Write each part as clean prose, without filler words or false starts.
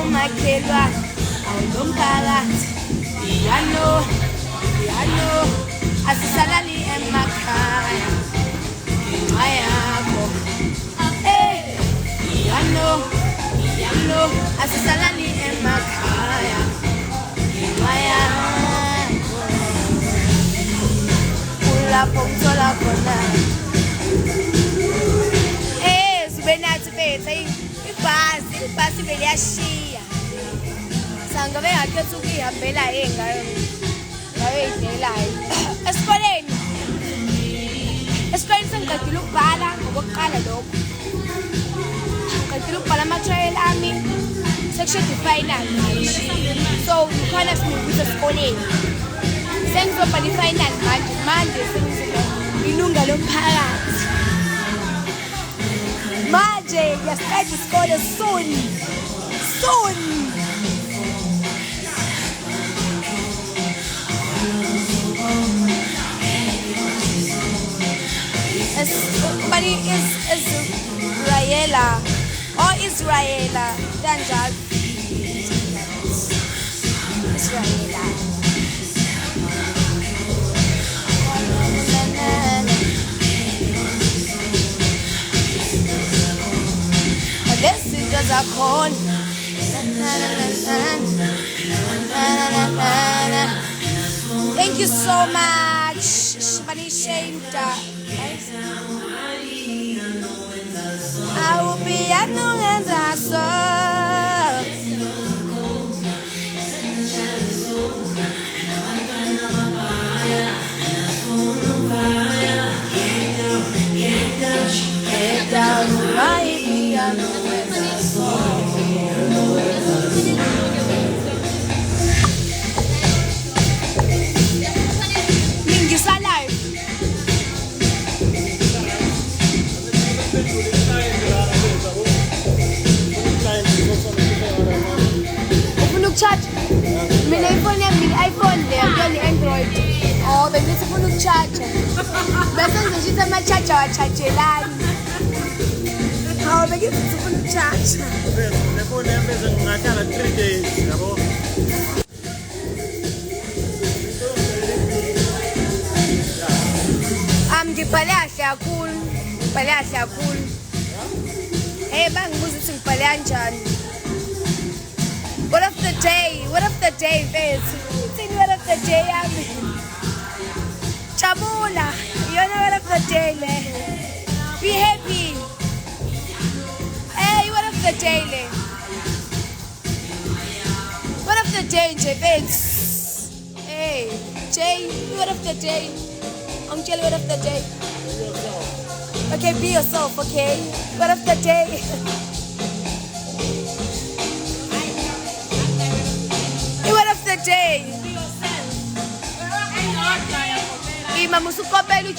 awumakhelwane awulomphakathi iyano asisalali emakhaya ngenxa yakho iyano asisalali emakhaya ngenxa yakho kulapho ngithola khona sibe nathi bethu ibhasi beliyashiya sangabe ngakhetha ukuyihambela ngayo idlelayo esikoleni sengiqedile ukubhala ngokokuqala lokho ngiqedile ukubhala ama-trial ami sekushede i-final manje so ngikhona singibuza esikoleni sengizobhala i-final manje ilunga lomphakathi manje ngiyasiqeda isikole soon Somebody is Israela kanjalo Israela lezinto zakhona thank you so much Shibani Shainta I will be at no end I saw get down my piano as I saw Charge. Mina iPhone le yantoni Android. Oh bengithi ufuna ukucharge. Bese ngizishisa ama charger wachargelani. Hawu bengithi ufuna ukucharge. Le phone yami ngingahlala 3 days yabo. Ngibhale kahle kakhulu. Bangibuza ukuthi ngibhale kanjani. What of the day, Fez? What of the day, Yami? Chabula, you're not what of the day, le. Be happy. Hey, what of the day, le? What of the day, Fez? Hey, Jay, what of the day? Uncle, what of the day? Okay, be yourself, okay? What of the day?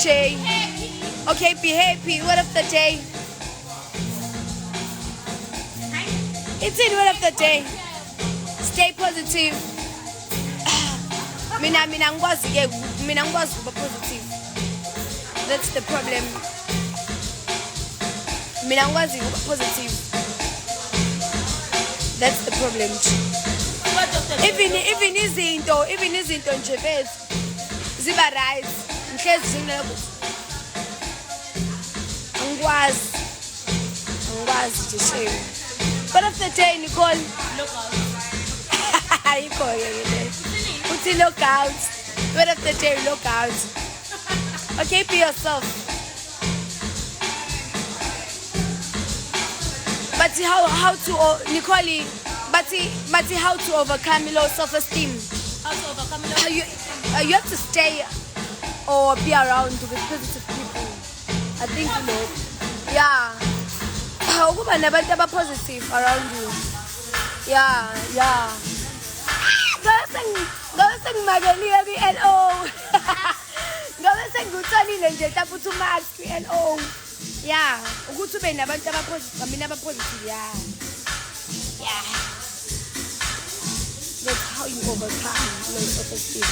Day. Okay, be happy. What of the day? It's in word of the day. Stay positive. Mina ngikwazi ukuba positive. That's the problem. Mina ngikwazi ukuba positive. That's the problem. Even izinto nje bese ziba right ngihlezi zinabo angikwazi nje shame. What of the day Nicole? Ayikho ke uthi lockout. What of the day lockout? Okay, be yourself. But how to Nicole? But how to overcome low self-esteem? How to overcome low? You have to stay or be around with positive people. I think you know. Yeah. Ukuba nabantu aba positive around you. Yeah. Ngabe sengimakelile kwi-LO. Ngabe sengutholile nje taphutha umax kwi-LO. Yeah. Ukuthi ube nabantu aba positive, mina aba positive. Yeah. That's how you overcome low self-esteem.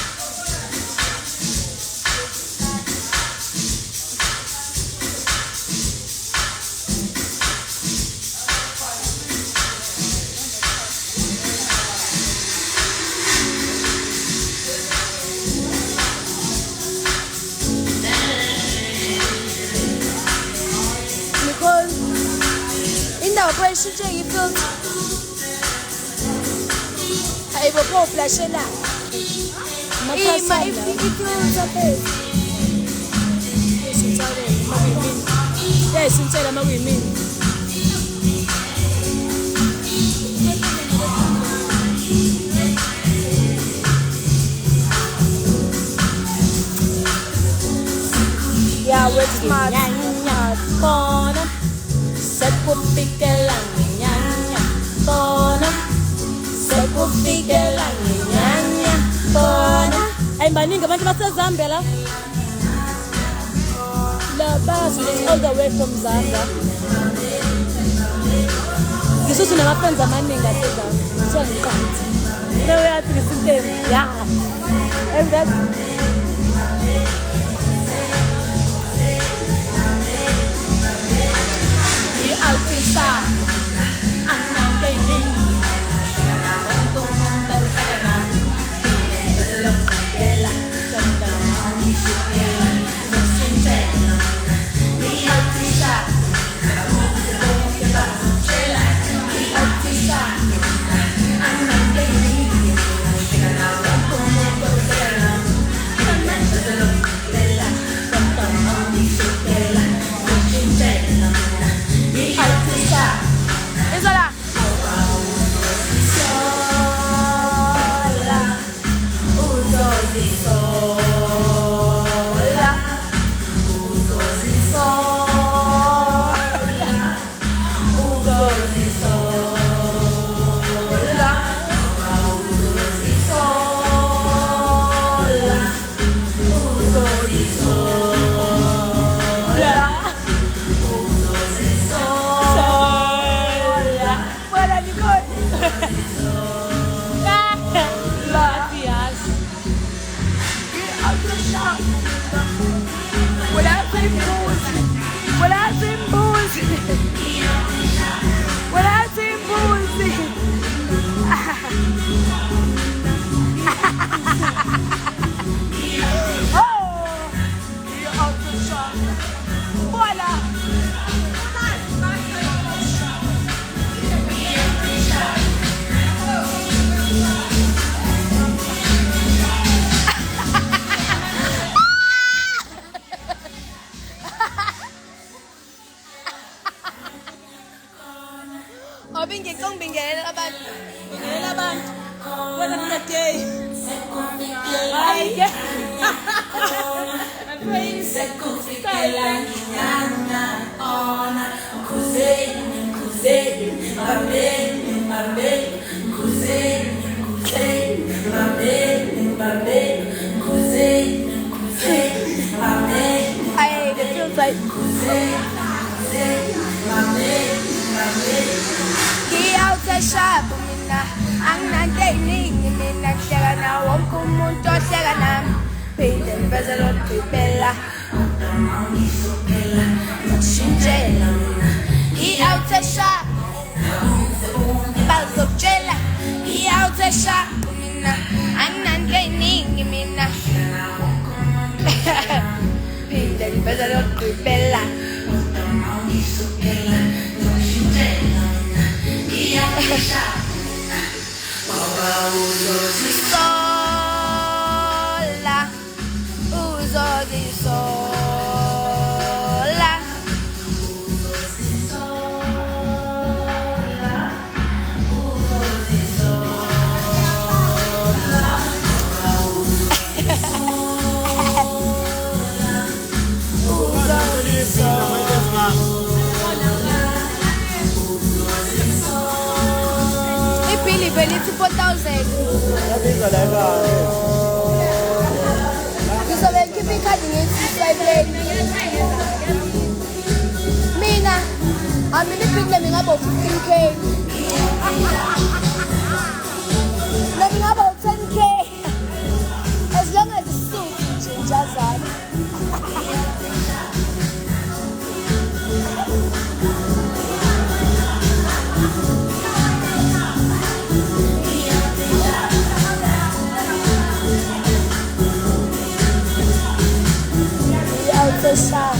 ushintshe ngifilter. Hayibo pho flashela. Ima ifilter phela. Isitsale makuyimini. Isitsala makuyimini. Yeah, with smart. Kona, sekupikela nyanya. Kona, sekupikela nyanya. Kona. Ay baningi abantu baseZambia la. La bus is all the way from Zambia. Ngisuthi nama-friends amaningi aseZambia. So ngiqanti. No way athi ngisinteni. Yeah. And that's Altisa, anang kainin. Untuk mental karena belum bela tentang isu-isu bersinten. Di Altisa, di Altisa, anang kainin. Untuk mental karena belum bela tentang isu-isu bersinten. Altisa. Eso la. Sola. Uso di sola. Uso di sola. Uso di sola. Uso di sola. Uso di sola. Bingelela abantu. Bingelela abantu. Wena mnatey. Hayi. Sekufikela nyanya ona kuzeni babeni kuzeni babeni kuzeni babeni. Hey, it feels like kuzeni babeni. Shop mina anginanteyiningi mina kuhleka nawo wonke umuntu ohleka nami phinde ngiveze lokuphela ngishintshela mina i-outer shop bazokutshela i-outer shop mina anginanteyiningi mina phinde ngiveze lokuphela Sola, uso di sola, uso di sola, uso di sola, uso di sola. Believe 4,000. Ngizobe ngikhipha ikhadi nge-5 mina iphinde ngingaba u-15K nami ngaba u-10K as long as isuthi nje njazana. Shop.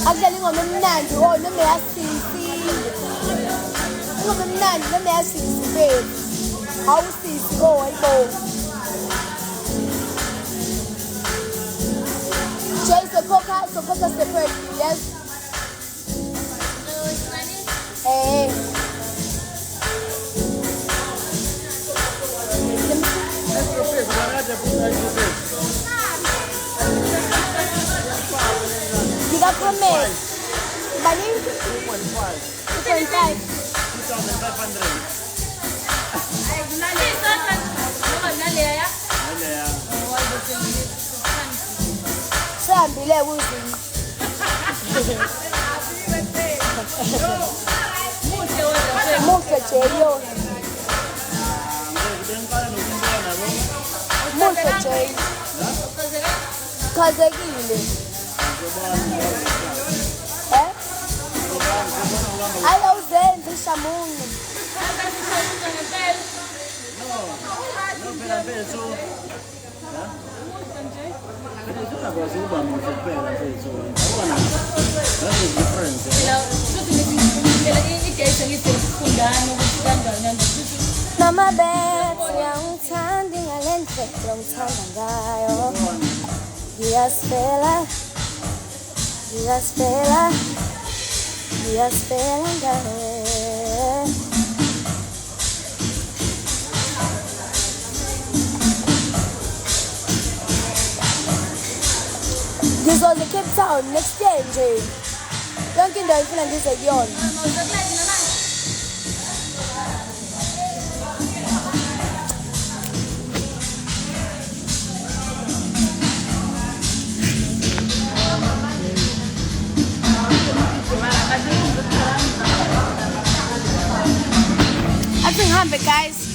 akudlala ingoma emnandi oh noma eyasisi ingoma emnandi noma eyasisi bethu awusisi oh hayibo Jay sokhokha separate yes Diga promise. Bani? 2.5. 2,500. Sihambile kuzini. Muhle Jeyo. Muhle Jay. Khazekile. Alo uzenze ishamungu. Mama bet uyangithanda ngalendlela ongithanda ngayo. Ngiyasifela ngawe. Ngizoze Cape Town next year nje. Yonke indawo ngifuna ngize kuyona. Athi ngihambe guys.